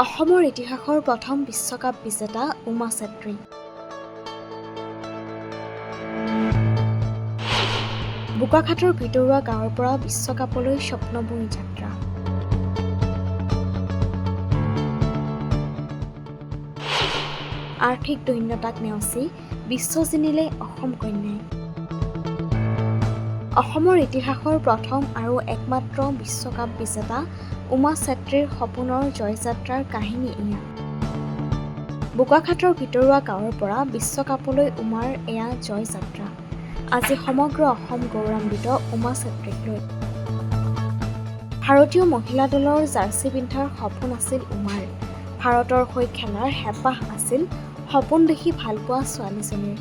অসমৰ ইতিহাসৰ প্ৰথম বিশ্বকাপ বিজেতা উমা চেত্ৰী। বোকাখাটৰ ভিতৰুৱা গাঁৱৰ পৰা বিশ্বকাপলৈ স্বপ্নবুই যাত্ৰা। আৰ্থিক দৈন্যতাক নেওচি বিশ্ব জিনিলে অসম কন্যাই। অসমৰ ইতিহাসৰ প্ৰথম আৰু একমাত্ৰ বিশ্বকাপ বিজেতা উমা চেত্ৰীৰ সপোনৰ জয়যাত্ৰাৰ কাহিনী এয়া। বোকাখাটৰ ভিতৰুৱা গাঁৱৰ পৰা বিশ্বকাপলৈ উমাৰ এয়া জয়যাত্ৰা। আজি সমগ্ৰ অসম গৌৰৱান্বিত উমা চেত্ৰীক লৈ। ভাৰতীয় মহিলা দলৰ জাৰ্চি পিন্ধাৰ সপোন আছিল উমাৰ। ভাৰতৰ হৈ খেলাৰ হেঁপাহ আছিল সপোন দেখি ভালপোৱা ছোৱালীজনীৰ।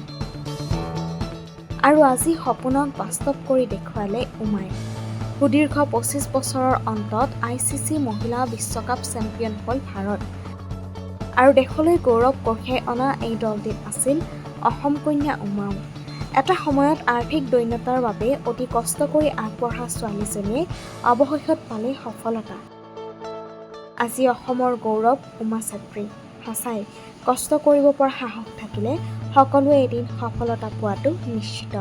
আৰু আজি সপোনক বাস্তৱ কৰি দেখুৱালে উমাই। সুদীৰ্ঘ ২৫ বছৰৰ অন্তত ICC মহিলা বিশ্বকাপ চেম্পিয়ন হ'ল ভাৰত। আৰু দেশলৈ গৌৰৱ কঢ়িয়াই অনা এই দলটিত আছিল অসম কন্যা উমাও। এটা সময়ত আৰ্থিক দৈন্যতাৰ বাবে অতি কষ্ট কৰি আগবঢ়া ছোৱালীজনীয়ে অৱশেষত পালে সফলতা। আজি অসমৰ গৌৰৱ উমা চেত্ৰী। সঁচাই কষ্ট কৰিব পৰা সাহস থাকিলে সকলোৱে এদিন সফলতা পোৱাটো নিশ্চিত।